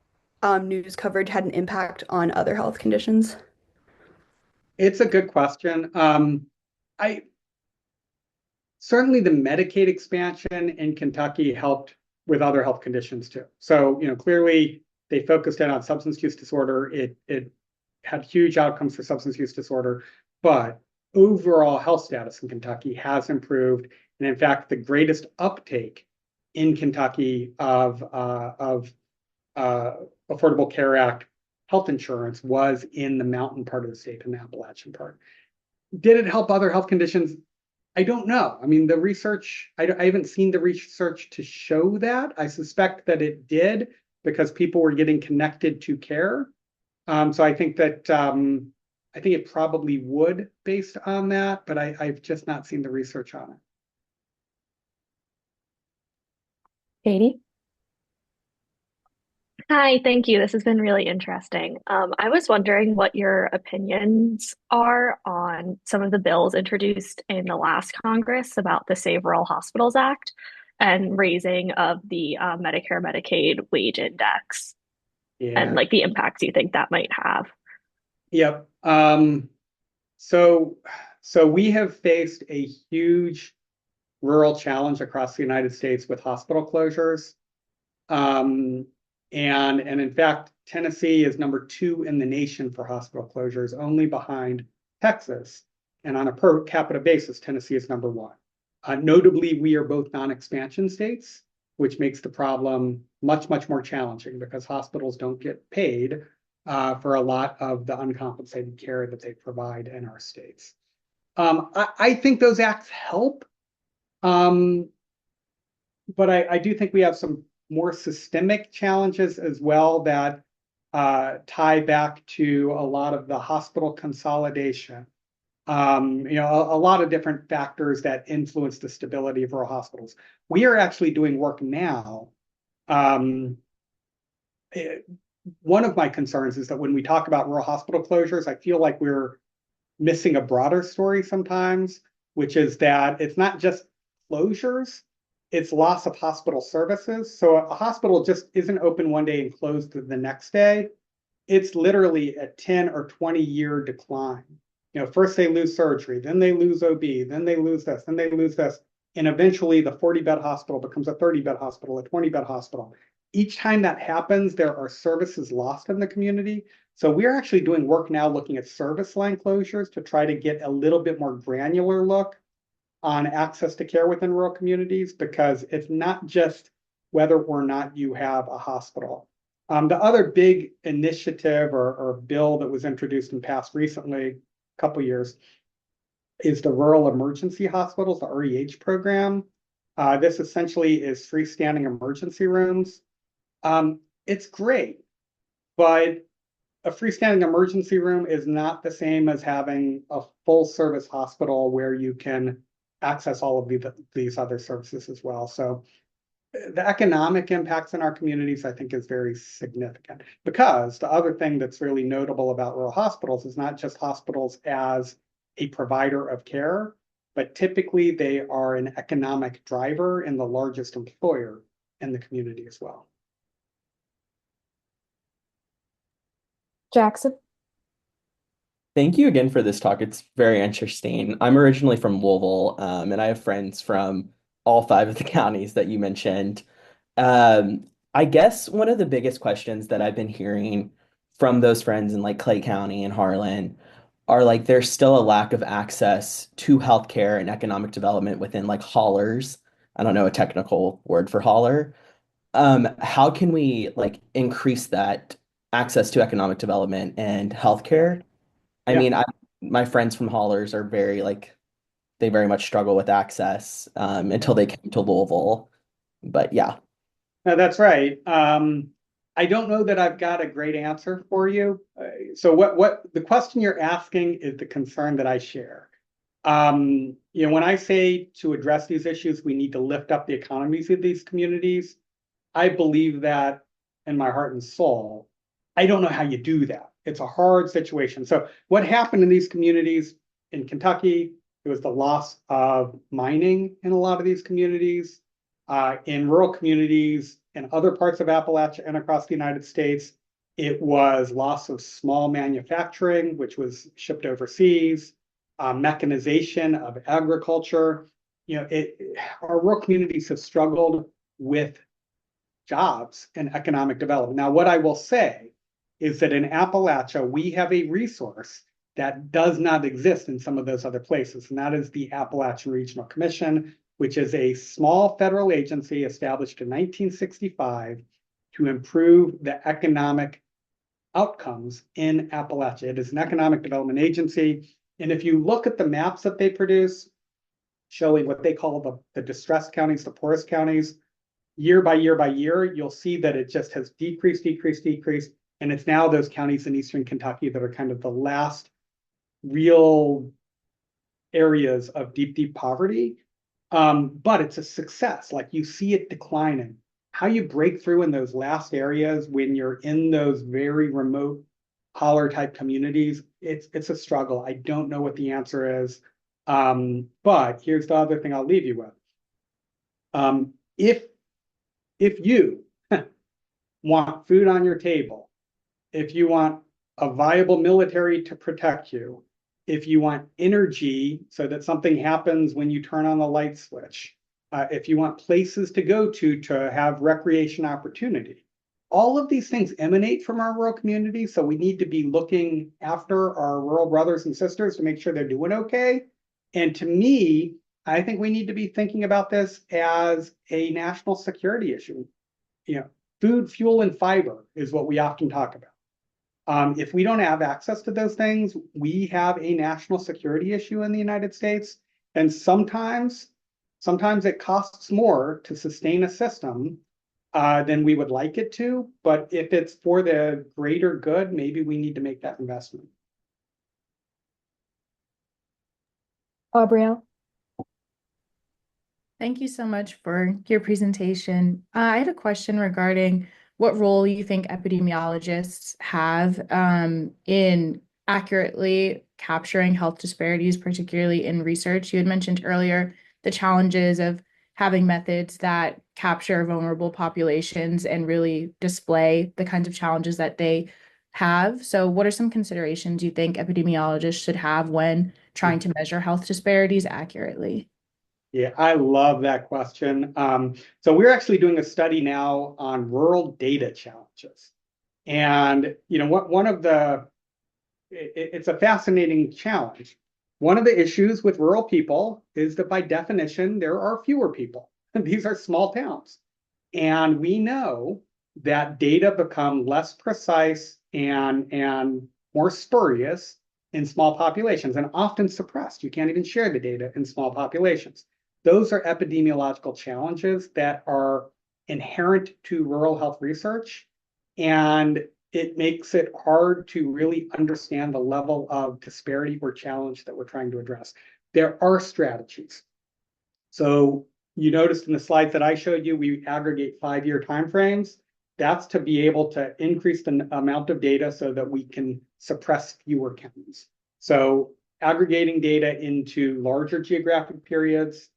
news coverage had an impact on other health conditions? It's a good question. Certainly the Medicaid expansion in Kentucky helped with other health conditions too. So, clearly they focused in on substance use disorder. It had huge outcomes for substance use disorder, but overall health status in Kentucky has improved. And in fact, the greatest uptake in Kentucky of Affordable Care Act health insurance was in the mountain part of the state, in the Appalachian part. Did it help other health conditions? I don't know. I mean, the research, I haven't seen the research to show that. I suspect that it did because people were getting connected to care. So I think that I think it probably would based on that, but I've just not seen the research on it. Katie? Hi, thank you. This has been really interesting. I was wondering what your opinions are on some of the bills introduced in the last Congress about the Save Rural Hospitals Act and raising of the Medicare Medicaid wage index and Yeah. like the impacts you think that might have. Yep. So so we have faced a huge rural challenge across the United States with hospital closures. And in fact, Tennessee is number 2 in the nation for hospital closures, only behind Texas. And on a per capita basis, Tennessee is number 1. Notably, we are both non-expansion states, which makes the problem much, much more challenging because hospitals don't get paid for a lot of the uncompensated care that they provide in our states. I think those acts help, but I do think we have some more systemic challenges as well that tie back to a lot of the hospital consolidation. A lot of different factors that influence the stability of rural hospitals. We are actually doing work now. One of my concerns is that when we talk about rural hospital closures, I feel like we're missing a broader story sometimes, which is that it's not just closures, it's loss of hospital services. So a hospital just isn't open one day and closed the next day. It's literally a 10 or 20-year decline. First they lose surgery, then they lose OB, then they lose this, then they lose this. And eventually the 40-bed hospital becomes a 30-bed hospital, a 20-bed hospital. Each time that happens, there are services lost in the community. So we're actually doing work now looking at service line closures to try to get a little bit more granular look on access to care within rural communities, because it's not just whether or not you have a hospital. The other big initiative or bill that was introduced and passed recently, a couple years, is the Rural Emergency Hospitals, the REH program. This essentially is freestanding emergency rooms. It's great, but a freestanding emergency room is not the same as having a full service hospital where you can access all of these other services as well. So the economic impacts in our communities, I think, is very significant, because the other thing that's really notable about rural hospitals is not just hospitals as a provider of care, but typically they are an economic driver and the largest employer in the community as well. Jackson? Thank you again for this talk. It's very interesting. I'm originally from Louisville, and I have friends from all 5 of the counties that you mentioned. I guess one of the biggest questions that I've been hearing from those friends in like Clay County and Harlan are like there's still a lack of access to healthcare and economic development within like haulers. I don't know a technical word for hauler. How can we like increase that access to economic development and healthcare? I Yeah. mean, my friends from haulers are very like they very much struggle with access until they came to Louisville. But yeah. No, that's right. I don't know that I've got a great answer for you. So what the question you're asking is the concern that I share. When I say to address these issues, we need to lift up the economies of these communities, I believe that in my heart and soul. I don't know how you do that. It's a hard situation. So what happened in these communities in Kentucky, it was the loss of mining in a lot of these communities. In rural communities in other parts of Appalachia and across the United States, it was loss of small manufacturing, which was shipped overseas, mechanization of agriculture. Our rural communities have struggled with jobs and economic development. Now, what I will say is that in Appalachia, we have a resource that does not exist in some of those other places, and that is the Appalachian Regional Commission, which is a small federal agency established in 1965 to improve the economic outcomes in Appalachia. It is an economic development agency. And if you look at the maps that they produce, showing what they call the distressed counties, the poorest counties, year by year by year, you'll see that it just has decreased. And it's now those counties in Eastern Kentucky that are kind of the last real areas of deep poverty. But it's a success. Like you see it declining. how you break through in those last areas when you're in those very remote holler type communities, it's a struggle. I don't know what the answer is. But here's the other thing I'll leave you with. If you want food on your table, if you want a viable military to protect you, if you want energy so that something happens when you turn on the light switch, if you want places to go to have recreation opportunity, all of these things emanate from our rural communities. So we need to be looking after our rural brothers and sisters to make sure they're doing okay. And to me, I think we need to be thinking about this as a national security issue. Food, fuel, and fiber is what we often talk about. If we don't have access to those things, we have a national security issue in the United States. And sometimes it costs more to sustain a system than we would like it to. But if it's for the greater good, maybe we need to make that investment. Aubrielle? Thank you so much for your presentation. I had a question regarding what role you think epidemiologists have in accurately capturing health disparities, particularly in research. You had mentioned earlier the challenges of having methods that capture vulnerable populations and really display the kinds of challenges that they have. So what are some considerations you think epidemiologists should have when trying to measure health disparities accurately? Yeah, I love that question. So we're actually doing a study now on rural data challenges. And it's a fascinating challenge. One of the issues with rural people is that by definition, there are fewer people. These are small towns. And we know that data become less precise and more spurious in small populations and often suppressed. You can't even share the data in small populations. Those are epidemiological challenges that are inherent to rural health research, and it makes it hard to really understand the level of disparity or challenge that we're trying to address. There are strategies. So you noticed in the slides that I showed you, we aggregate 5-year timeframes. That's to be able to increase the amount of data so that we can suppress fewer counties. So aggregating data into larger geographic periods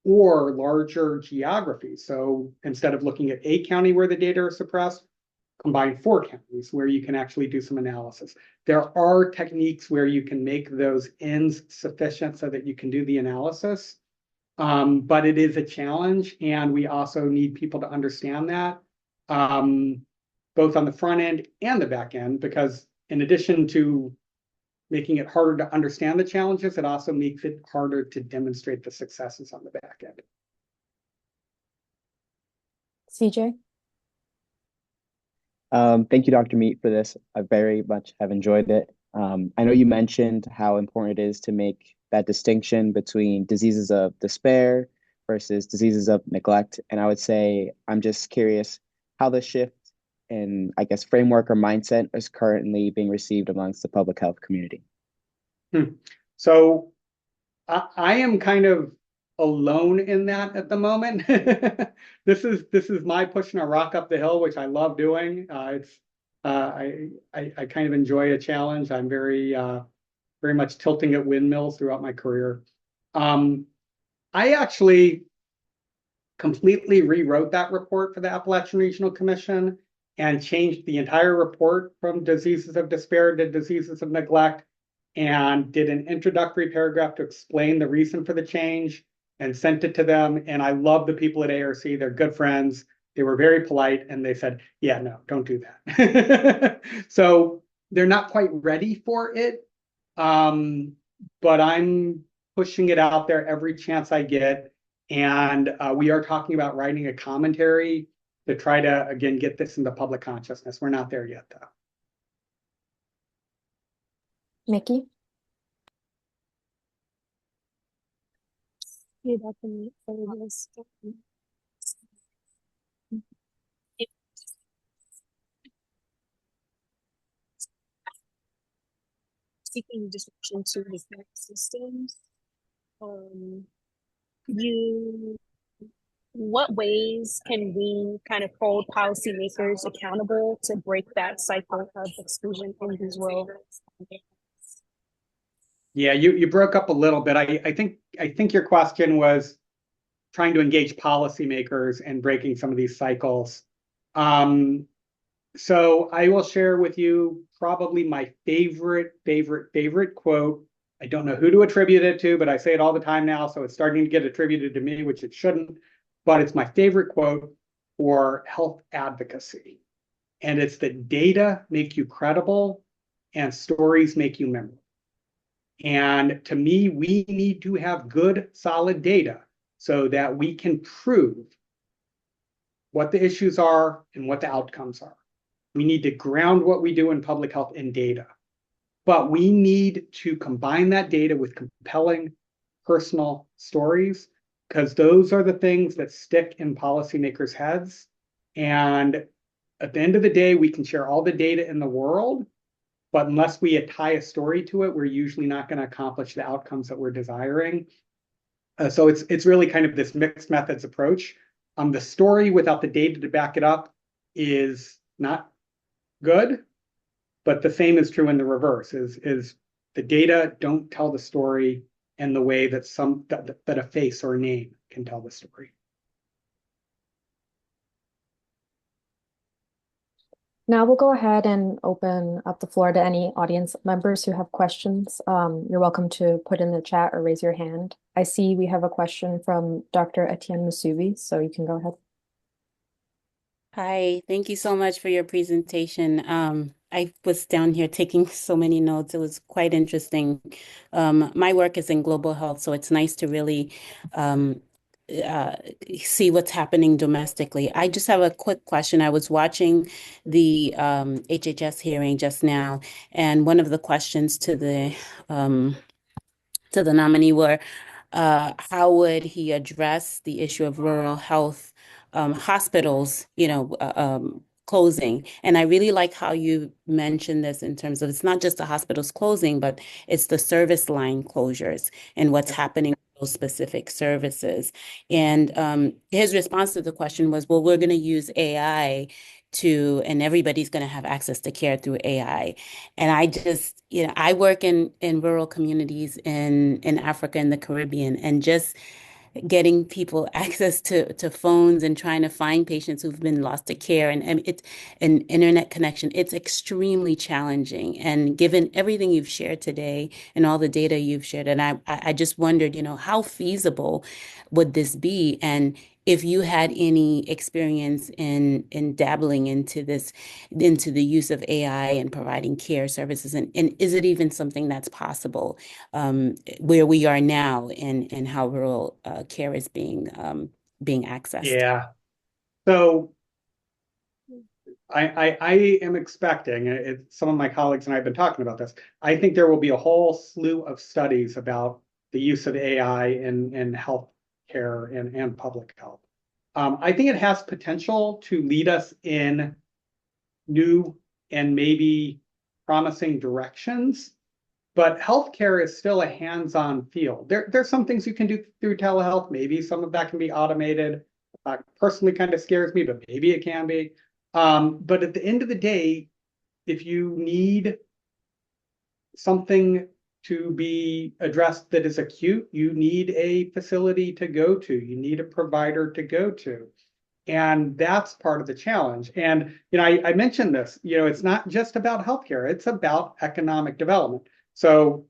or larger geographies. So instead of looking at a county where the data are suppressed, combine 4 counties where you can actually do some analysis. There are techniques where you can make those ends sufficient so that you can do the analysis. But it is a challenge, and we also need people to understand that, both on the front end and the back end, because in addition to making it harder to understand the challenges, it also makes it harder to demonstrate the successes on the back end. CJ? Thank you, Dr. Meet, for this. I very much have enjoyed it. I know you mentioned how important it is to make that distinction between diseases of despair versus diseases of neglect. And I would say, I'm just curious how the shift in, I guess, framework or mindset is currently being received amongst the public health community. So I am kind of alone in that at the moment. This is my pushing a rock up the hill, which I love doing. I kind of enjoy a challenge. I'm very much tilting at windmills throughout my career. I actually completely rewrote that report for the Appalachian Regional Commission and changed the entire report from diseases of despair to diseases of neglect, and did an introductory paragraph to explain the reason for the change and sent it to them. And I love the people at ARC. They're good friends. They were very polite, and they said, yeah, no, don't do that. So they're not quite ready for it. But I'm pushing it out there every chance I get. And we are talking about writing a commentary to try to, again, get this into public consciousness. We're not there yet, though. Nikki? You definitely for this. Seeking disruption to the health systems. You what ways can we kind of hold policymakers accountable to break that cycle of exclusion in these rural areas? Yeah, you broke up a little bit. I think your question was trying to engage policymakers and breaking some of these cycles. So I will share with you probably my favorite quote. I don't know who to attribute it to, but I say it all the time now, so it's starting to get attributed to me, which it shouldn't. But it's my favorite quote for health advocacy. And it's that data make you credible and stories make you memorable. And to me, we need to have good, solid data so that we can prove what the issues are and what the outcomes are. We need to ground what we do in public health in data. But we need to combine that data with compelling personal stories, because those are the things that stick in policymakers' heads. And at the end of the day, we can share all the data in the world, but unless we tie a story to it, we're usually not going to accomplish the outcomes that we're desiring. So it's really kind of this mixed methods approach. The story without the data to back it up is not good, but the same is true in the reverse. Is the data don't tell the story in the way that that a face or a name can tell the story. Now we'll go ahead and open up the floor to any audience members who have questions. You're welcome to put in the chat or raise your hand. I see we have a question from Dr. Etienne Musubi, so you can go ahead. Hi, thank you so much for your presentation. I was down here taking so many notes. It was quite interesting. My work is in global health, so it's nice to really see what's happening domestically. I just have a quick question. I was watching the HHS hearing just now, and one of the questions to the nominee were, how would he address the issue of rural health hospitals, closing? And I really like how you mentioned this in terms of it's not just the hospitals closing, but it's the service line closures and what's happening with those specific services. And his response to the question was, well, we're going to use AI and everybody's going to have access to care through AI. And I just, I work in rural communities in Africa and the Caribbean, and just getting people access to phones and trying to find patients who've been lost to care and it's an internet connection. It's extremely challenging. And given everything you've shared today and all the data you've shared, and I just wondered, how feasible would this be? And if you had any experience in dabbling into the use of AI and providing care services, and is it even something that's possible where we are now and how rural care is being accessed? Yeah. So I am expecting, some of my colleagues and I have been talking about this, I think there will be a whole slew of studies about the use of AI in health care and public health. I think it has potential to lead us in new and maybe promising directions, but healthcare is still a hands-on field. There's some things you can do through telehealth. Maybe some of that can be automated. Personally kind of scares me, but maybe it can be. But at the end of the day, if you need something to be addressed that is acute, you need a facility to go to. You need a provider to go to. And that's part of the challenge. And, I mentioned this, it's not just about healthcare, it's about economic development. So,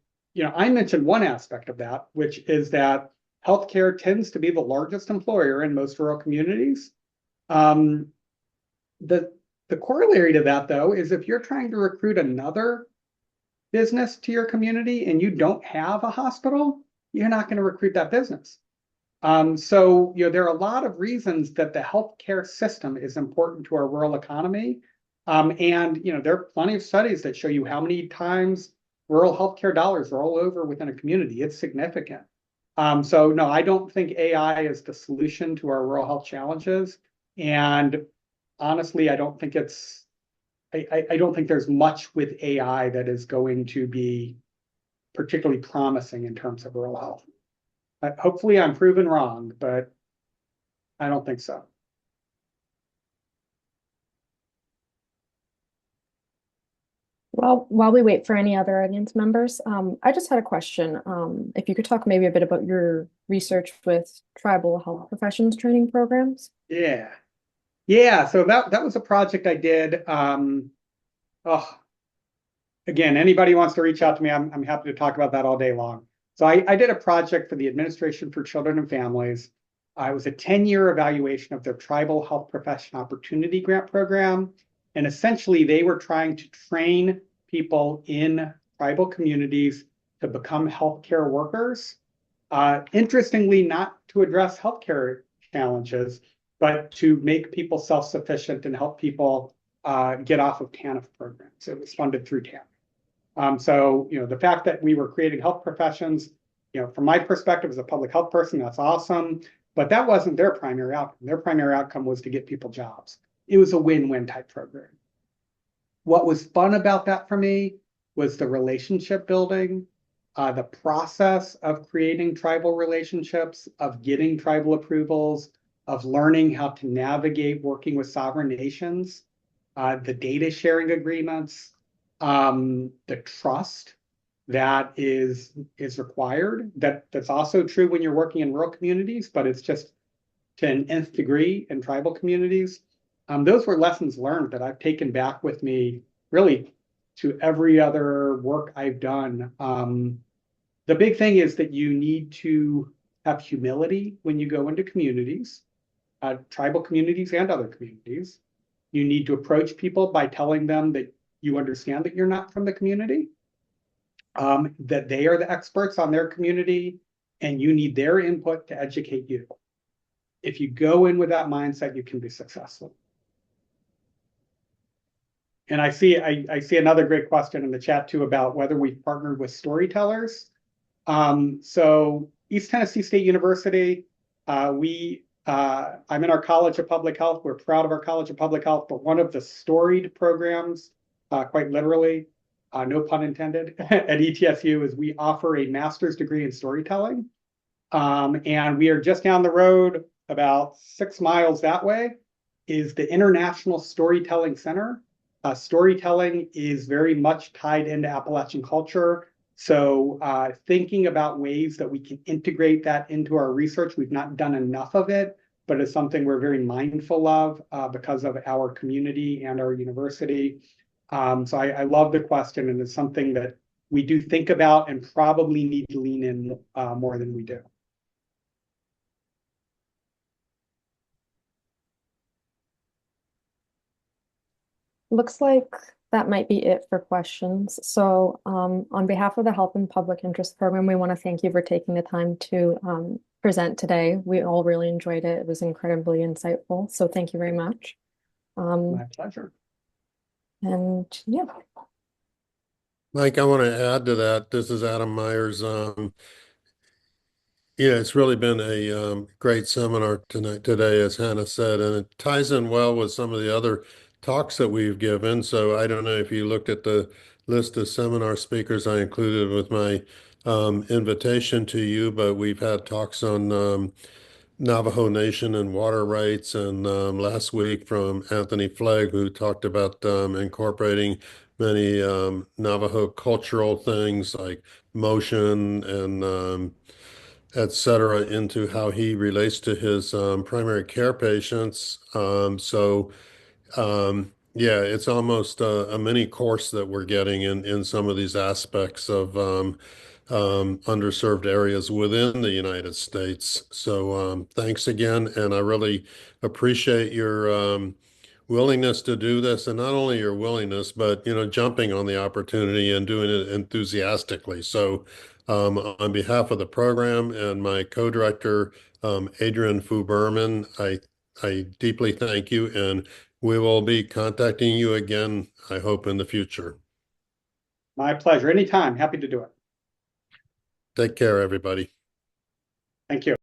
I mentioned one aspect of that, which is that healthcare tends to be the largest employer in most rural communities. The corollary to that, though, is if you're trying to recruit another business to your community and you don't have a hospital, you're not going to recruit that business. So, there are a lot of reasons that the healthcare system is important to our rural economy. And, there are plenty of studies that show you how many times rural healthcare dollars roll over within a community. It's significant. So, no, I don't think AI is the solution to our rural health challenges. And honestly, I don't think I don't think there's much with AI that is going to be particularly promising in terms of rural health. Hopefully I'm proven wrong, but I don't think so. Well, while we wait for any other audience members, I just had a question. If you could talk maybe a bit about your research with tribal health professions training programs. Yeah. Yeah, so that was a project I did. Again, anybody wants to reach out to me, I'm happy to talk about that all day long. So I did a project for the Administration for Children and Families. It was a 10-year evaluation of their Tribal Health Profession Opportunity Grant Program. And essentially, they were trying to train people in tribal communities to become healthcare workers. Interestingly, not to address healthcare challenges, but to make people self-sufficient and help people get off of TANF programs. It was funded through TANF. So, the fact that we were creating health professions, from my perspective as a public health person, that's awesome. But that wasn't their primary outcome. Their primary outcome was to get people jobs. It was a win-win type program. What was fun about that for me was the relationship building, the process of creating tribal relationships, of getting tribal approvals, of learning how to navigate working with sovereign nations, the data sharing agreements, the trust that is required. That's also true when you're working in rural communities, but it's just to an nth degree in tribal communities. Those were lessons learned that I've taken back with me really to every other work I've done. The big thing is that you need to have humility when you go into communities, tribal communities and other communities. You need to approach people by telling them that you understand that you're not from the community, that they are the experts on their community, and you need their input to educate you. If you go in with that mindset, you can be successful. And I see another great question in the chat too about whether we've partnered with storytellers. So East Tennessee State University, I'm in our College of Public Health. We're proud of our College of Public Health, but one of the storied programs, quite literally, no pun intended, at ETSU is we offer a master's degree in storytelling. And we are just down the road, about 6 miles that way, is the International Storytelling Center. Storytelling is very much tied into Appalachian culture. So thinking about ways that we can integrate that into our research, we've not done enough of it, but it's something we're very mindful of because of our community and our university. So I love the question, and it's something that we do think about and probably need to lean in more than we do. Looks like that might be it for questions. So on behalf of the Health and Public Interest Program, we want to thank you for taking the time to present today. We all really enjoyed it. It was incredibly insightful. So thank you very much. My pleasure. And yeah. Mike, I want to add to that. This is Adam Myers. It's really been a great seminar today, as Hannah said, and it ties in well with some of the other talks that we've given. So I don't know if you looked at the list of seminar speakers I included with my invitation to you, but we've had talks on Navajo Nation and water rights, and last week from Anthony Flegg, who talked about incorporating many Navajo cultural things like motion and et cetera, into how he relates to his primary care patients. Yeah, it's almost a mini course that we're getting in some of these aspects of underserved areas within the United States. So thanks again, and I really appreciate your willingness to do this, and not only your willingness, but jumping on the opportunity and doing it enthusiastically. So on behalf of the program and my co-director, Adrian Fu Berman, I deeply thank you, and we will be contacting you again, I hope, in the future. My pleasure. Anytime. Happy to do it. Take care, everybody. Thank you.